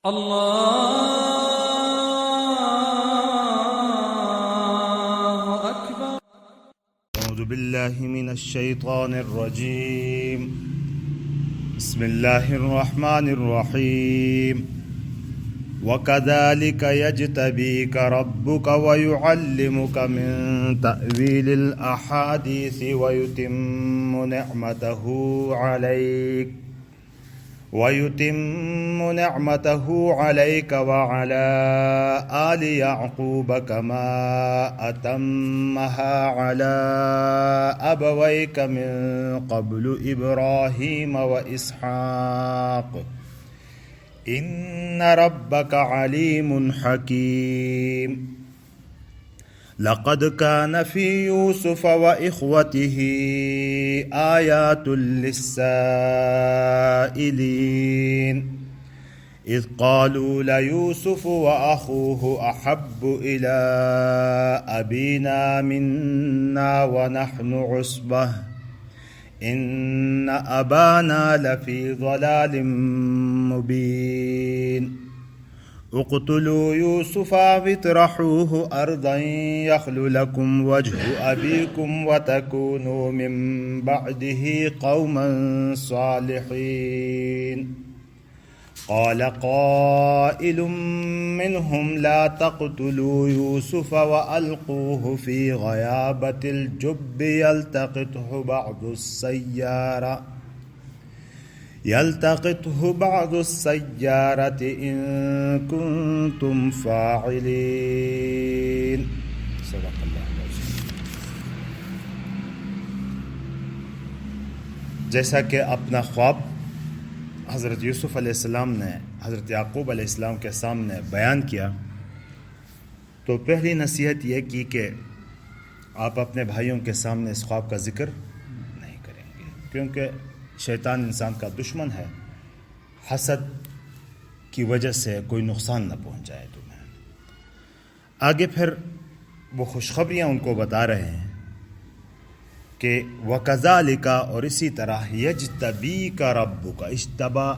اللہ اکبر۔ اعوذ باللہ من الشیطان الرجیم، بسم اللہ الرحمن الرحیم۔ وَكَذَلِكَ يَجْتَبِيكَ رَبُّكَ وَيُعَلِّمُكَ مِن تَأْوِيلِ الْأَحَادِيثِ وَيُتِمُّ نِعْمَتَهُ عَلَيْكَ وَعَلَى آلِ يَعْقُوبَ كَمَا أَتَمَّهَا عَلَى أَبَوَيْكَ مِن قَبْلُ إِبْرَاهِيمَ وَإِسْحَاقَ إِنَّ رَبَّكَ عَلِيمٌ حَكِيمٌ۔ لقد كان في يوسف وإخوته آيات للسائلين إذ قالوا ليوسف وأخوه أحب إلى أبينا منا ونحن عصبة إن أبانا لفي ضلال مبين اقتلوا يوسف أو اطرحوه أرضا يخل لكم وجه أبيكم وتكونوا من بعده قوما صالحين قال قائل منهم لا تقتلوا يوسف وألقوه في غيابة الجب يلتقطه بعض السيارة إن كنتم فاعلين۔ صدق اللہ العظیم۔ جیسا کہ اپنا خواب حضرت یوسف علیہ السلام نے حضرت یعقوب علیہ السلام کے سامنے بیان کیا، تو پہلی نصیحت یہ کی کہ آپ اپنے بھائیوں کے سامنے اس خواب کا ذکر نہیں کریں گے، کیونکہ شیطان انسان کا دشمن ہے، حسد کی وجہ سے کوئی نقصان نہ پہنچائے تمہیں۔ آگے پھر وہ خوشخبریاں ان کو بتا رہے ہیں کہ وَكَذَلِكَ، اور اسی طرح يَجْتَبِيكَ رَبُّكَ، اجتبا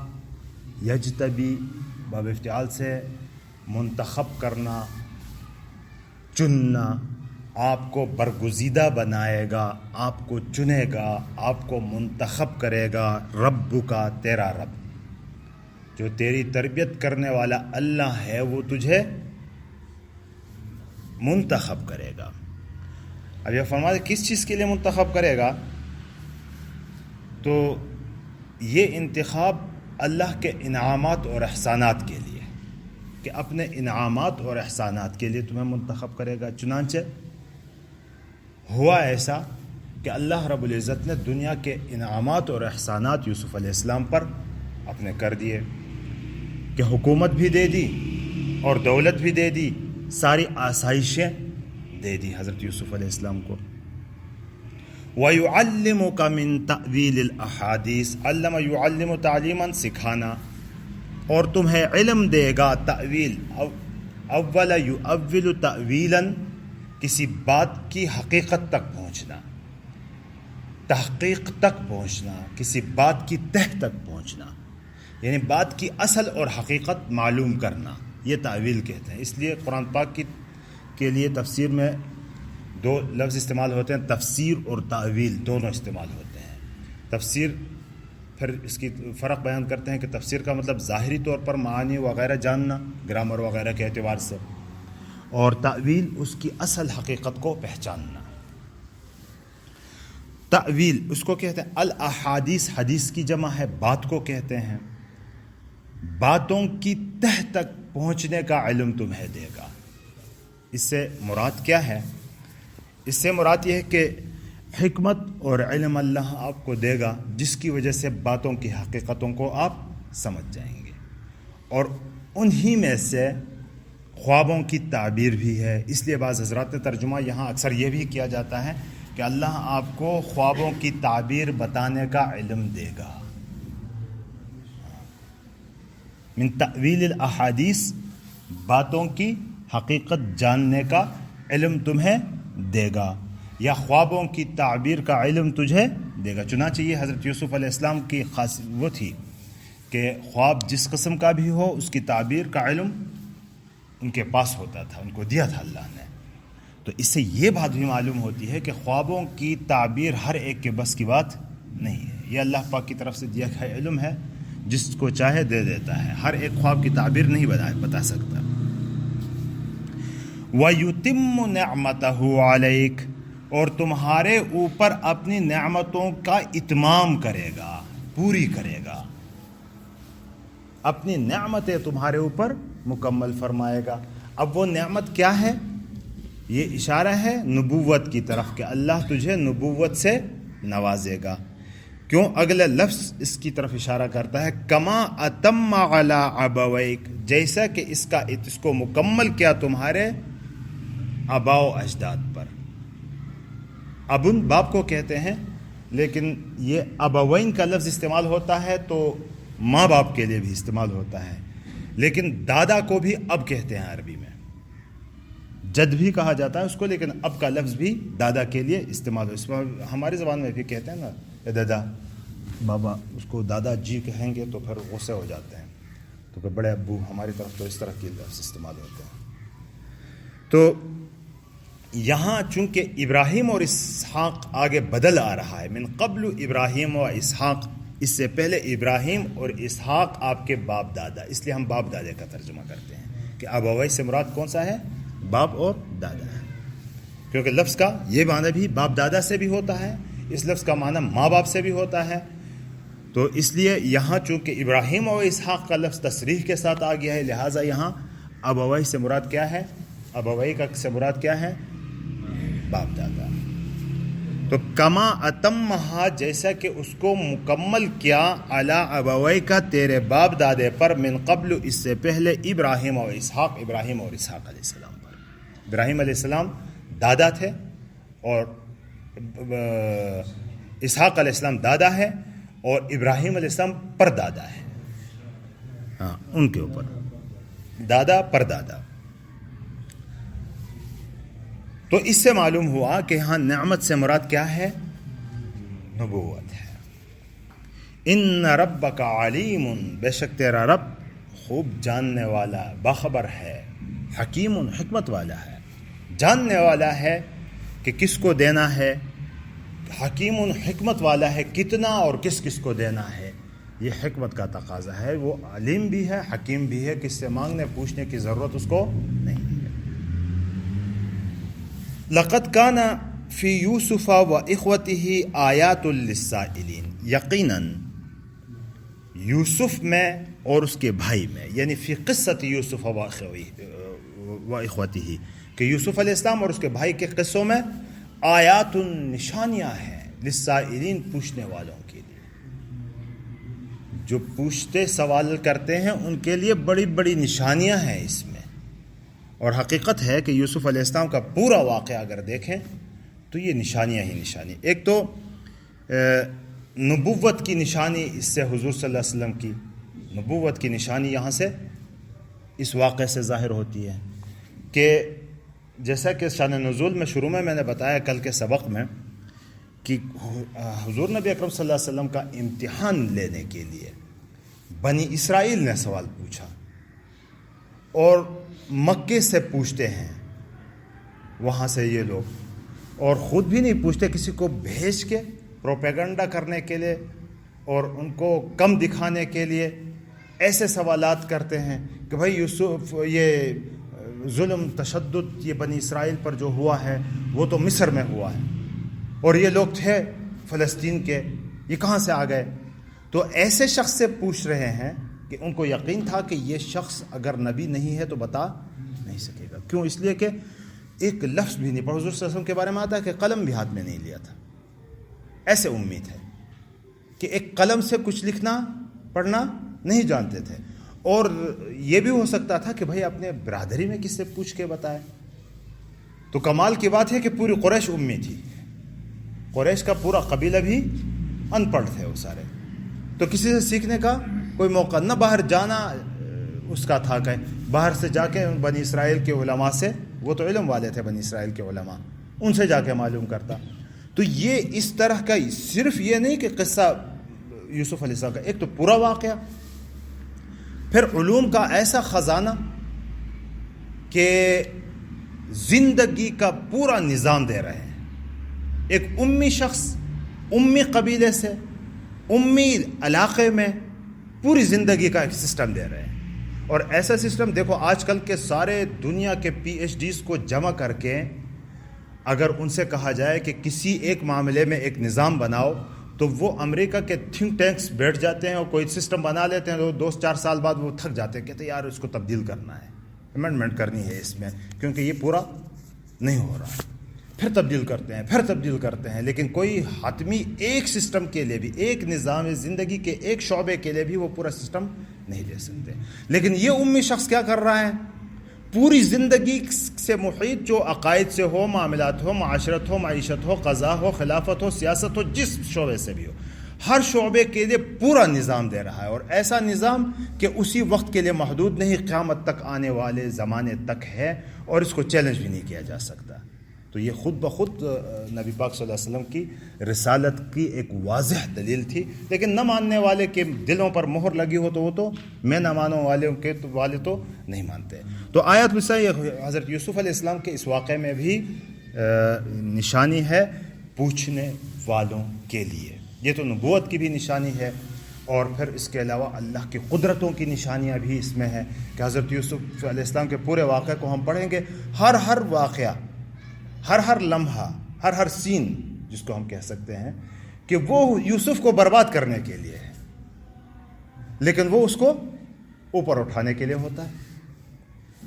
یجتبی باب افتعال سے منتخب کرنا، چننا، آپ کو برگزیدہ بنائے گا، آپ کو چنے گا، آپ کو منتخب کرے گا، رب کا، تیرا رب جو تیری تربیت کرنے والا اللہ ہے، وہ تجھے منتخب کرے گا۔ اب یہ فرماتے کس چیز کے لیے منتخب کرے گا؟ تو یہ انتخاب اللہ کے انعامات اور احسانات کے لیے، کہ اپنے انعامات اور احسانات کے لیے تمہیں منتخب کرے گا۔ چنانچہ ہوا ایسا کہ اللہ رب العزت نے دنیا کے انعامات اور احسانات یوسف علیہ السلام پر اپنے کر دیے، کہ حکومت بھی دے دی اور دولت بھی دے دی، ساری آسائشیں دے دی حضرت یوسف علیہ السلام کو۔ وَيُعَلِّمُكَ مِن تَأْوِيلِ الْأَحَادِيثِ، علم يعلم تعلیماً، سکھانا، اور تمہیں علم دے گا تأویل، اول یؤول تأویلاً، کسی بات کی حقیقت تک پہنچنا، تحقیق تک پہنچنا، کسی بات کی تہ تک پہنچنا، یعنی بات کی اصل اور حقیقت معلوم کرنا، یہ تأویل کہتے ہیں۔ اس لیے قرآن پاک کے لیے تفسیر میں دو لفظ استعمال ہوتے ہیں، تفسیر اور تأویل دونوں استعمال ہوتے ہیں۔ تفسیر پھر اس کی فرق بیان کرتے ہیں کہ تفسیر کا مطلب ظاہری طور پر معانی وغیرہ جاننا، گرامر وغیرہ کے اعتبار سے، اور تأویل اس کی اصل حقیقت کو پہچاننا۔ تأویل اس کو کہتے ہیں الاحادیث، حدیث کی جمع ہے، بات کو کہتے ہیں، باتوں کی تہ تک پہنچنے کا علم تمہیں دے گا۔ اس سے مراد کیا ہے؟ اس سے مراد یہ ہے کہ حکمت اور علم اللہ آپ کو دے گا، جس کی وجہ سے باتوں کی حقیقتوں کو آپ سمجھ جائیں گے، اور انہی میں سے خوابوں کی تعبیر بھی ہے۔ اس لیے بعض حضرات نے ترجمہ یہاں اکثر یہ بھی کیا جاتا ہے کہ اللہ آپ کو خوابوں کی تعبیر بتانے کا علم دے گا۔ من تأویل الاحادیث، باتوں کی حقیقت جاننے کا علم تمہیں دے گا، یا خوابوں کی تعبیر کا علم تجھے دے گا۔ چنانچہ یہ حضرت یوسف علیہ السلام کی خاص وہ تھی کہ خواب جس قسم کا بھی ہو اس کی تعبیر کا علم ان کے پاس ہوتا تھا، ان کو دیا تھا اللہ نے. تو اس سے یہ بات بھی معلوم ہوتی ہے کہ خوابوں کی تعبیر ہر ایک کے بس کی بات نہیں ہے. یہ اللہ پاک کی طرف سے دیا گیا علم ہے، جس کو چاہے دے دیتا ہے. ہر ایک خواب کی تعبیر نہیں بتا سکتا. وَيُتِمُّ نِعْمَتَهُ عَلَيْكَ، اور تمہارے اوپر اپنی نعمتوں کا اتمام کرے گا، پوری کرے گا. اپنی نعمتیں تمہارے اوپر مکمل فرمائے گا. اب وہ نعمت کیا ہے؟ یہ اشارہ ہے نبوت کی طرف کہ اللہ تجھے نبوت سے نوازے گا. کیوں؟ اگلا لفظ اس کی طرف اشارہ کرتا ہے، کما اتم علی ابویک، جیسا کہ اس کو مکمل کیا تمہارے آبا و اجداد پر. ابن باپ کو کہتے ہیں، لیکن یہ ابوین کا لفظ استعمال ہوتا ہے تو ماں باپ کے لیے بھی استعمال ہوتا ہے. لیکن دادا کو بھی اب کہتے ہیں عربی میں، جد بھی کہا جاتا ہے اس کو، لیکن اب کا لفظ بھی دادا کے لیے استعمال ہو. ہماری زبان میں بھی کہتے ہیں نا دادا بابا، اس کو دادا جی کہیں گے تو پھر غصے ہو جاتے ہیں. تو پھر بڑے ابو، ہماری طرف تو اس طرح کے لفظ استعمال ہوتے ہیں. تو یہاں چونکہ ابراہیم اور اسحاق آگے بدل آ رہا ہے، من قبل ابراہیم و اسحاق، اس سے پہلے ابراہیم اور اسحاق آپ کے باپ دادا، اس لیے ہم باپ دادے کا ترجمہ کرتے ہیں کہ ابوی سے مراد کون سا ہے؟ باپ اور دادا ہے. کیونکہ لفظ کا یہ معنی بھی باپ دادا سے بھی ہوتا ہے، اس لفظ کا معنی ماں باپ سے بھی ہوتا ہے. تو اس لیے یہاں چونکہ ابراہیم اور اسحاق کا لفظ تصریح کے ساتھ آ گیا ہے، لہٰذا یہاں ابوی سے مراد کیا ہے؟ ابوی کا سے مراد کیا ہے؟ باپ دادا. تو کما اتمہا، جیسا کہ اس کو مکمل کیا، علی ابوی کا تیرے باپ دادے پر، من قبل اس سے پہلے، ابراہیم اور اسحاق، ابراہیم اور اسحاق علیہ السلام پر. ابراہیم علیہ السلام دادا تھے اور اسحاق علیہ السلام دادا ہے، اور ابراہیم علیہ السلام پر دادا ہے. ہاں، ان کے اوپر دادا پر دادا. تو اس سے معلوم ہوا کہ ہاں نعمت سے مراد کیا ہے؟ نبوت ہے. ان ربک علیم، بے شک تیرا رب خوب جاننے والا، باخبر ہے، حکیم، حکمت والا ہے. جاننے والا ہے کہ کس کو دینا ہے، حکیم، حکمت والا ہے کتنا اور کس کس کو دینا ہے. یہ حکمت کا تقاضا ہے. وہ علیم بھی ہے، حکیم بھی ہے، کس سے مانگنے پوچھنے کی ضرورت اس کو نہیں ہے. لقد کان فی یوسف و اخوتہ آیات للسائلین، یقیناً یوسف میں اور اس کے بھائی میں، یعنی فی قصۃ یوسف و اخوتہ، کہ یوسف علیہ السلام اور اس کے بھائی کے قصوں میں آیات، نشانیاں ہیں، للسائلین، پوچھنے والوں کے لیے. جو پوچھتے سوال کرتے ہیں ان کے لیے بڑی بڑی نشانیاں ہیں اس میں. اور حقیقت ہے کہ یوسف علیہ السلام کا پورا واقعہ اگر دیکھیں تو یہ نشانیاں ہی نشانیاں. ایک تو نبوت کی نشانی، اس سے حضور صلی اللہ علیہ وسلم کی نبوت کی نشانی یہاں سے اس واقعے سے ظاہر ہوتی ہے کہ جیسا کہ شان نزول میں شروع میں نے بتایا کل کے سبق میں کہ حضور نبی اکرم صلی اللہ علیہ وسلم کا امتحان لینے کے لیے بنی اسرائیل نے سوال پوچھا، اور مکے سے پوچھتے ہیں وہاں سے یہ لوگ، اور خود بھی نہیں پوچھتے، کسی کو بھیج کے پروپیگنڈا کرنے کے لیے اور ان کو کم دکھانے کے لیے ایسے سوالات کرتے ہیں کہ بھائی یوسف، یہ ظلم تشدد یہ بنی اسرائیل پر جو ہوا ہے وہ تو مصر میں ہوا ہے، اور یہ لوگ تھے فلسطین کے، یہ کہاں سے آ گئے؟ تو ایسے شخص سے پوچھ رہے ہیں کہ ان کو یقین تھا کہ یہ شخص اگر نبی نہیں ہے تو بتا نہیں سکے گا. کیوں؟ اس لیے کہ ایک لفظ بھی نہیں پڑھا. حضور صلی اللہ علیہ وسلم کے بارے میں آتا ہے کہ قلم بھی ہاتھ میں نہیں لیا تھا. ایسے امید ہے کہ ایک قلم سے کچھ لکھنا پڑھنا نہیں جانتے تھے. اور یہ بھی ہو سکتا تھا کہ بھائی اپنے برادری میں کس سے پوچھ کے بتائے. تو کمال کی بات ہے کہ پوری قریش امی تھی، قریش کا پورا قبیلہ بھی ان پڑھ تھے وہ سارے. تو کسی سے سیکھنے کا کوئی موقع نہ، باہر جانا اس کا تھا کہ باہر سے جا کے بنی اسرائیل کے علماء سے، وہ تو علم والے تھے بنی اسرائیل کے علماء، ان سے جا کے معلوم کرتا. تو یہ اس طرح کا صرف یہ نہیں کہ قصہ یوسف علیہ السلام کا، ایک تو پورا واقعہ پھر علوم کا ایسا خزانہ کہ زندگی کا پورا نظام دے رہے ہیں. ایک امی شخص امی قبیلے سے امی علاقے میں پوری زندگی کا ایک سسٹم دے رہے ہیں. اور ایسا سسٹم دیکھو آج کل کے سارے دنیا کے پی ایچ ڈیز کو جمع کر کے اگر ان سے کہا جائے کہ کسی ایک معاملے میں ایک نظام بناؤ تو وہ امریکہ کے تھنک ٹینکس بیٹھ جاتے ہیں اور کوئی سسٹم بنا لیتے ہیں. 2-4 سال بعد وہ تھک جاتے ہیں, کہتے ہیں یار اس کو تبدیل کرنا ہے, امینڈمنٹ کرنی ہے اس میں, کیونکہ یہ پورا نہیں ہو رہا. پھر تبدیل کرتے ہیں لیکن کوئی حتمی ایک سسٹم کے لیے بھی, ایک نظام زندگی کے ایک شعبے کے لیے بھی وہ پورا سسٹم نہیں دے سکتے. لیکن یہ امی شخص کیا کر رہا ہے, پوری زندگی سے محیط جو عقائد سے ہو, معاملات ہو, معاشرت ہو, معیشت ہو, قضا ہو, خلافت ہو, سیاست ہو, جس شعبے سے بھی ہو, ہر شعبے کے لیے پورا نظام دے رہا ہے. اور ایسا نظام کہ اسی وقت کے لیے محدود نہیں, قیامت تک آنے والے زمانے تک ہے اور اس کو چیلنج بھی نہیں کیا جا سکتا. تو یہ خود بخود نبی پاک صلی اللہ علیہ وسلم کی رسالت کی ایک واضح دلیل تھی. لیکن نہ ماننے والے کے دلوں پر مہر لگی ہو تو وہ تو میں نہ مانوں والے تو نہیں مانتے. تو آیت میں سے حضرت یوسف علیہ السلام کے اس واقعے میں بھی نشانی ہے پوچھنے والوں کے لیے. یہ تو نبوت کی بھی نشانی ہے اور پھر اس کے علاوہ اللہ کی قدرتوں کی نشانیاں بھی اس میں ہیں کہ حضرت یوسف علیہ السلام کے پورے واقعے کو ہم پڑھیں گے, ہر واقعہ, ہر لمحہ, ہر سین جس کو ہم کہہ سکتے ہیں کہ وہ یوسف کو برباد کرنے کے لیے ہے, لیکن وہ اس کو اوپر اٹھانے کے لیے ہوتا ہے.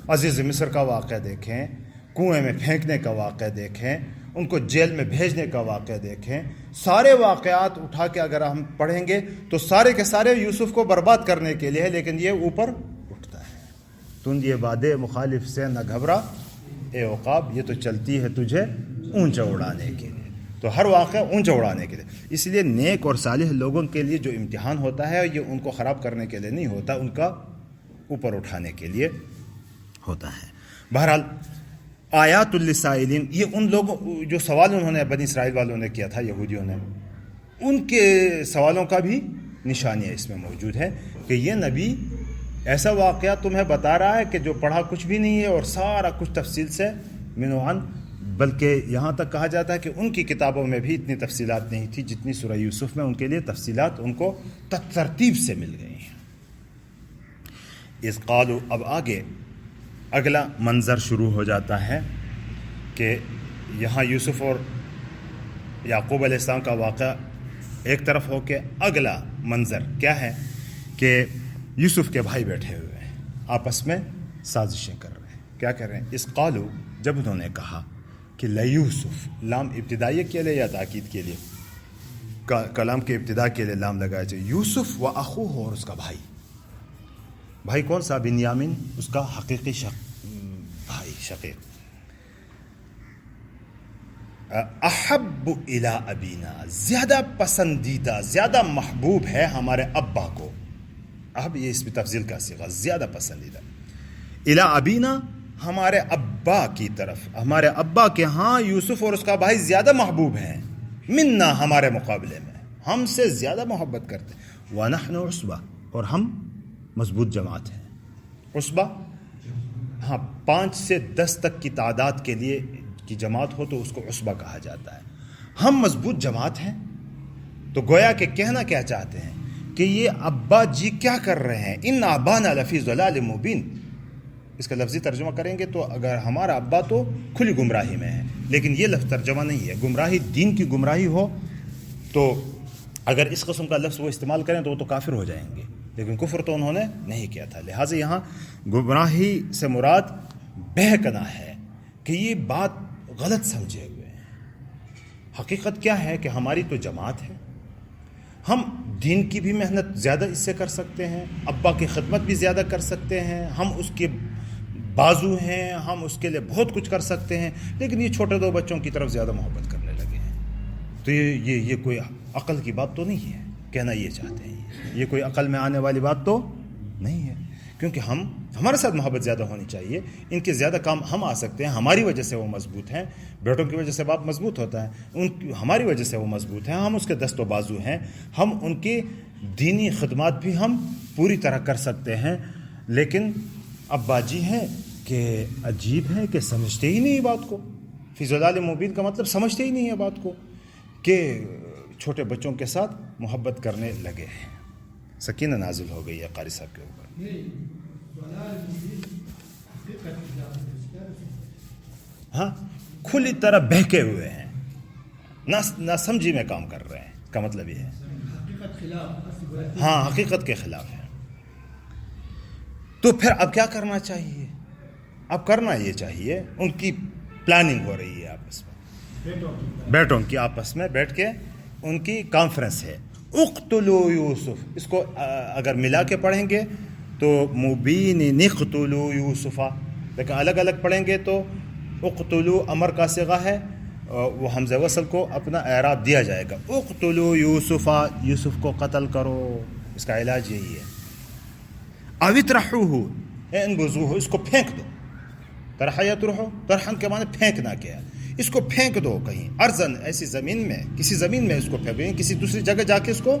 عزیز مصر کا واقعہ دیکھیں, کنویں میں پھینکنے کا واقعہ دیکھیں, ان کو جیل میں بھیجنے کا واقعہ دیکھیں, سارے واقعات اٹھا کے اگر ہم پڑھیں گے تو سارے کے سارے یوسف کو برباد کرنے کے لیے ہے, لیکن یہ اوپر اٹھتا ہے. تم یہ وعدے مخالف سے نہ گھبرا اے عقاب, یہ تو چلتی ہے تجھے اونچا اڑانے کے لیے. تو ہر واقعہ اونچا اڑانے کے لیے. اس لیے نیک اور صالح لوگوں کے لیے جو امتحان ہوتا ہے یہ ان کو خراب کرنے کے لیے نہیں ہوتا, ان کا اوپر اٹھانے کے لیے ہوتا ہے. بہرحال آیات للسائلین, یہ ان لوگوں جو سوال انہوں نے بنی اسرائیل والوں نے کیا تھا, یہودیوں نے, ان کے سوالوں کا بھی نشانیاں اس میں موجود ہے کہ یہ نبی ایسا واقعہ تمہیں بتا رہا ہے کہ جو پڑھا کچھ بھی نہیں ہے اور سارا کچھ تفصیل سے منوعن, بلکہ یہاں تک کہا جاتا ہے کہ ان کی کتابوں میں بھی اتنی تفصیلات نہیں تھی جتنی سورہ یوسف میں ان کے لیے تفصیلات ان کو ترتیب سے مل گئی ہیں. اس قالو, اب آگے اگلا منظر شروع ہو جاتا ہے کہ یہاں یوسف اور یعقوب علیہ السلام کا واقعہ ایک طرف ہو کے اگلا منظر کیا ہے کہ یوسف کے بھائی بیٹھے ہوئے ہیں, آپس میں سازشیں کر رہے ہیں. کیا کر رہے ہیں؟ اس قالو, جب انہوں نے کہا کہ لیوسف, لام ابتدائیہ کے لیے یا تاکید کے لیے, کلام کے ابتدا کے لیے لام لگایا جائے. یوسف و اخوہ, اور اس کا بھائی. بھائی کون سا؟ بنیامین, اس کا حقیقی بھائی شقیق. احب الی ابینا, زیادہ پسندیدہ, زیادہ محبوب ہے ہمارے ابا کو. اب یہ اس میں تفضیل کا صیغہ, زیادہ پسندیدہ. الی ابینا, ہمارے ابا کی طرف, ہمارے ابا کے ہاں یوسف اور اس کا بھائی زیادہ محبوب ہیں. منا, ہمارے مقابلے میں, ہم سے زیادہ محبت کرتے ہیں. ونحن عصبہ, اور ہم مضبوط جماعت ہیں. عصبہ, ہاں 5 سے 10 تک کی تعداد کے لیے کی جماعت ہو تو اس کو عصبہ کہا جاتا ہے. ہم مضبوط جماعت ہیں. تو گویا کہ کہنا کیا چاہتے ہیں کہ یہ ابا جی کیا کر رہے ہیں؟ ان ابانا لفی ضلال مبین. اس کا لفظی ترجمہ کریں گے تو اگر ہمارا ابا تو کھلی گمراہی میں ہے, لیکن یہ لفظ ترجمہ نہیں ہے. گمراہی دین کی گمراہی ہو تو اگر اس قسم کا لفظ وہ استعمال کریں تو وہ تو کافر ہو جائیں گے, لیکن کفر تو انہوں نے نہیں کیا تھا. لہٰذا یہاں گمراہی سے مراد بہکنا ہے کہ یہ بات غلط سمجھے ہوئے ہیں. حقیقت کیا ہے کہ ہماری تو جماعت ہے, ہم دین کی بھی محنت زیادہ اس سے کر سکتے ہیں, ابا کی خدمت بھی زیادہ کر سکتے ہیں, ہم اس کے بازو ہیں, ہم اس کے لیے بہت کچھ کر سکتے ہیں, لیکن یہ چھوٹے 2 بچوں کی طرف زیادہ محبت کرنے لگے ہیں. تو یہ کوئی عقل کی بات تو نہیں ہے, کہنا یہ چاہتے ہیں. یہ کوئی عقل میں آنے والی بات تو نہیں ہے, کیونکہ ہمارے ساتھ محبت زیادہ ہونی چاہیے. ان کے زیادہ کام ہم آ سکتے ہیں, ہماری وجہ سے وہ مضبوط ہیں. بیٹوں کی وجہ سے باپ مضبوط ہوتا ہے, ہماری وجہ سے وہ مضبوط ہیں, ہم اس کے دست و بازو ہیں, ہم ان کی دینی خدمات بھی ہم پوری طرح کر سکتے ہیں، لیکن ابا جی ہیں کہ عجیب ہے کہ سمجھتے ہی نہیں بات کو. فی ضلال مبین کا مطلب سمجھتے ہی نہیں ہے بات کو، کہ چھوٹے بچوں کے ساتھ محبت کرنے لگے ہیں. سکینہ نازل ہو گئی ہے قاری صاحب کے اوپر. ہاں، کھلی طرح بہکے ہوئے ہیں، نہ سمجھی میں کام کر رہے ہیں، کا مطلب یہ ہے. ہاں، حقیقت کے خلاف ہے. تو پھر اب کیا کرنا چاہیے؟ اب کرنا یہ چاہیے، ان کی پلاننگ ہو رہی ہے آپس میں، بیٹوں کی آپس میں بیٹھ کے ان کی کانفرنس ہے. اقتلوا یوسف، اس کو اگر ملا کے پڑھیں گے تو مبین نقتلوا یوسفا، لیکن الگ الگ پڑھیں گے تو اقتلوا امر کا صیغہ ہے، وہ حمزہ وصل کو اپنا اعراب دیا جائے گا. اقتلوا یوسفا، یوسف کو قتل کرو، اس کا علاج یہی ہے. او اطرحوہ انبذوہ، اس کو پھینک دو. طرح یطرحو، طرحن کے معنی پھینکنا کیا ہے، اس کو پھینک دو کہیں ارزن، ایسی زمین میں، کسی زمین میں اس کو پھینکو، کسی دوسری جگہ جا کے اس کو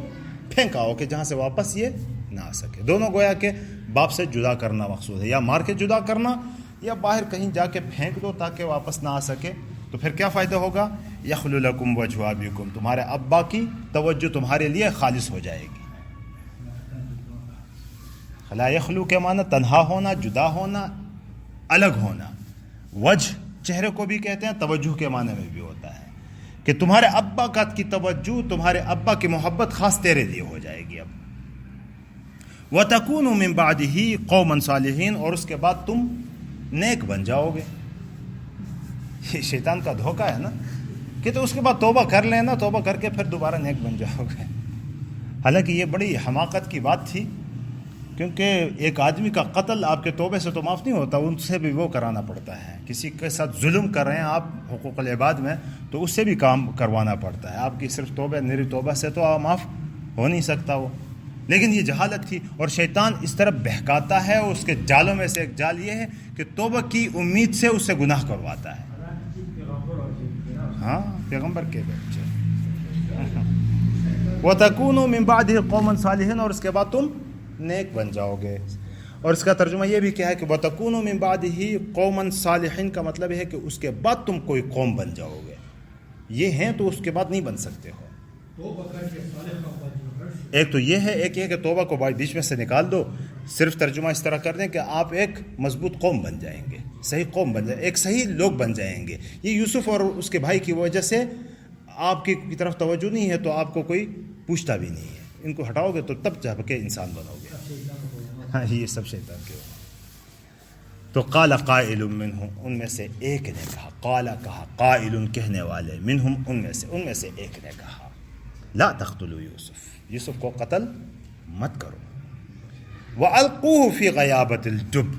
پھینکا ہو کہ جہاں سے واپس یہ نہ آ سکے. دونوں گویا کہ باپ سے جدا کرنا مقصود ہے، یا مار کے جدا کرنا یا باہر کہیں جا کے پھینک دو تاکہ واپس نہ آ سکے. تو پھر کیا فائدہ ہوگا؟ یخلو لکم وجہ ابیکم، تمہارے ابا کی توجہ تمہارے لیے خالص ہو جائے گی. خلا یخلو کے معنی تنہا ہونا، جدا ہونا، الگ ہونا. وجہ چہرے کو بھی کہتے ہیں، توجہ کے معنی میں بھی ہوتا ہے کہ تمہارے ابا کا کی توجہ، تمہارے ابا کی محبت خاص تیرے لیے ہو جائے گی. اب وَتَكُونُوا مِن بَعْدِهِ قَوْمًا صَالِحِينَ، اور اس کے بعد تم نیک بن جاؤ گے. یہ شیطان کا دھوکہ ہے نا کہ تو اس کے بعد توبہ کر لینا، توبہ کر کے پھر دوبارہ نیک بن جاؤ گے. حالانکہ یہ بڑی حماقت کی بات تھی، کیونکہ ایک آدمی کا قتل آپ کے توبے سے تو معاف نہیں ہوتا، ان سے بھی وہ کرانا پڑتا ہے. کسی کے ساتھ ظلم کر رہے ہیں آپ حقوق العباد میں، تو اس سے بھی کام کروانا پڑتا ہے. آپ کی صرف توبہ، میری توبہ سے تو معاف ہو نہیں سکتا وہ. لیکن یہ جہالت تھی، اور شیطان اس طرح بہکاتا ہے. اس کے جالوں میں سے ایک جال یہ ہے کہ توبہ کی امید سے اس سے گناہ کرواتا ہے. ہاں، پیغمبر کے بچے. وَتَكُونُوا مِن بَعْدِهِ قَوْمًا صَالِحِينَ، اور اس کے بعد تم نیک بن جاؤ گے. اور اس کا ترجمہ یہ بھی کیا ہے کہ وَتَكُونُوا مِن بَعْدِهِ قَوْمًا صَالِحِينَ کا مطلب ہے کہ اس کے بعد تم کوئی قوم بن جاؤ گے. یہ ہیں تو اس کے بعد نہیں بن سکتے ہو. ایک تو یہ ہے، ایک یہ کہ توبہ کو بیچ میں سے نکال دو. صرف ترجمہ اس طرح کر دیں کہ آپ ایک مضبوط قوم بن جائیں گے، صحیح قوم بن جائیں، ایک صحیح لوگ بن جائیں گے. یہ یوسف اور اس کے بھائی کی وجہ سے آپ کی طرف توجہ نہیں ہے تو آپ کو کوئی پوچھتا بھی نہیں ہے. ان کو ہٹاؤ گے تو تب جا کے انسان بنو گے. ہاں، یہ سب شیطان کے. تو قال قائل منہم، ان میں سے ایک نے کہا، قال کہا، قائل کہنے والے، منہم ان میں سے ایک نے کہا، لا تقتلوا یوسف، یوسف کو قتل مت کرو. وَأَلْقُوهُ فِي غَيَابَةِ الْجُبِّ،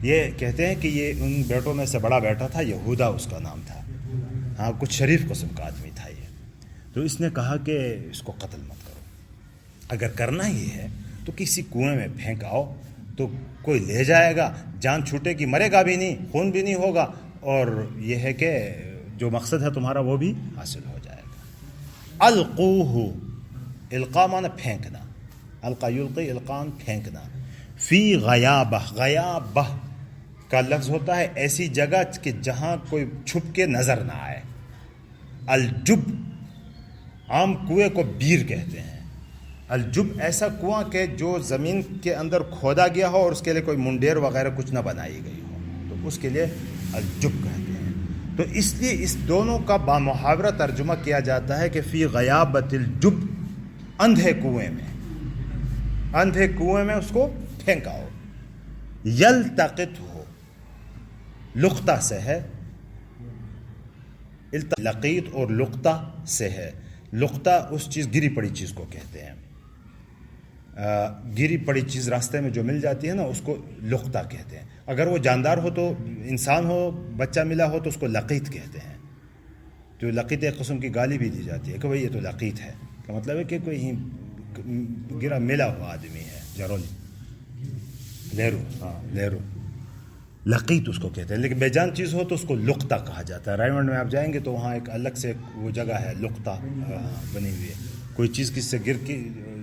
یہ کہتے ہیں کہ یہ ان بیٹوں میں سے بڑا بیٹا تھا، یہودا اس کا نام تھا. ہاں، کچھ شریف قسم کا آدمی تھا یہ. تو اس نے کہا کہ اس کو قتل مت کرو. اگر کرنا ہی ہے تو کسی کنویں میں پھینک آؤ تو کوئی لے جائے گا، جان چھوٹے کی، مرے گا بھی نہیں، خون بھی نہیں ہوگا، اور یہ ہے کہ جو مقصد ہے تمہارا وہ بھی حاصل ہو جائے گا. القوہ، القا معنی پھینکنا، القا یلقی، القان پھینکنا. فی غیابہ، غیابہ کا لفظ ہوتا ہے ایسی جگہ کہ جہاں کوئی چھپ کے نظر نہ آئے. الجب، عام کنویں کو بیر کہتے ہیں. الجب ایسا کنواں کہ جو زمین کے اندر کھودا گیا ہو اور اس کے لیے کوئی منڈیر وغیرہ کچھ نہ بنائی گئی ہو، تو اس کے لیے الجب کہتے ہیں. تو اس لیے اس دونوں کا بامحاورہ ترجمہ کیا جاتا ہے کہ فی غیابت الجب، اندھے کنویں میں، اندھے کنویں میں اس کو پھینکا ہو. یلتقط ہو، لقطہ سے ہے، لقیط اور لقطہ سے ہے. لقطہ اس چیز، گری پڑی چیز کو کہتے ہیں. گری پڑی چیز راستے میں جو مل جاتی ہے نا، اس کو لقطہ کہتے ہیں. اگر وہ جاندار ہو تو، انسان ہو، بچہ ملا ہو تو اس کو لقیط کہتے ہیں. تو لقیط ایک قسم کی گالی بھی دی جاتی ہے کہ بھئی یہ تو لقیط ہے، کا مطلب ہے کہ کوئی گرا ملا ہوا آدمی ہے. جرول، لیرو، ہاں لیرو، لقیط اس کو کہتے ہیں. لیکن بے جان چیز ہو تو اس کو لقطہ کہا جاتا ہے. رائمنڈ میں آپ جائیں گے تو وہاں ایک الگ سے وہ جگہ ہے، لقطہ بنی ہوئی ہے. کوئی چیز کسی سے گر کے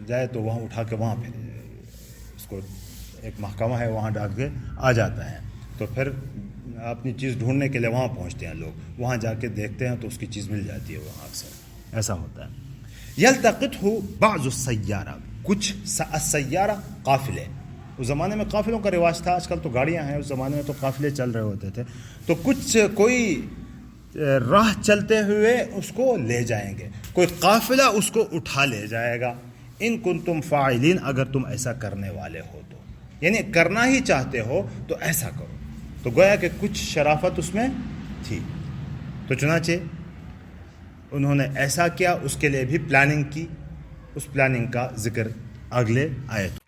جائے تو وہاں اٹھا کے وہاں پھر اس کو ایک محکمہ ہے وہاں ڈال کے آ جاتا ہے. تو پھر اپنی چیز ڈھونڈنے کے لیے وہاں پہنچتے ہیں لوگ, وہاں جا کے دیکھتے ہیں تو اس کی چیز مل جاتی ہے وہاں اکثر ایسا ہوتا ہے. یلتقطہ بعض السیارہ, کچھ السیارہ قافلے, اس زمانے میں قافلوں کا رواج تھا, آج کل تو گاڑیاں ہیں, اس زمانے میں تو قافلے چل رہے ہوتے تھے. تو کچھ کوئی راہ چلتے ہوئے اس کو لے جائیں گے, کوئی قافلہ اس کو اٹھا لے جائے گا. ان کنتم فاعلین, اگر تم ایسا کرنے والے ہو تو, یعنی کرنا ہی چاہتے ہو تو ایسا کرو. تو گویا کہ کچھ شرافت اس میں تھی. تو چنانچہ انہوں نے ایسا کیا, اس کے لیے بھی پلاننگ کی. اس پلاننگ کا ذکر اگلے آیت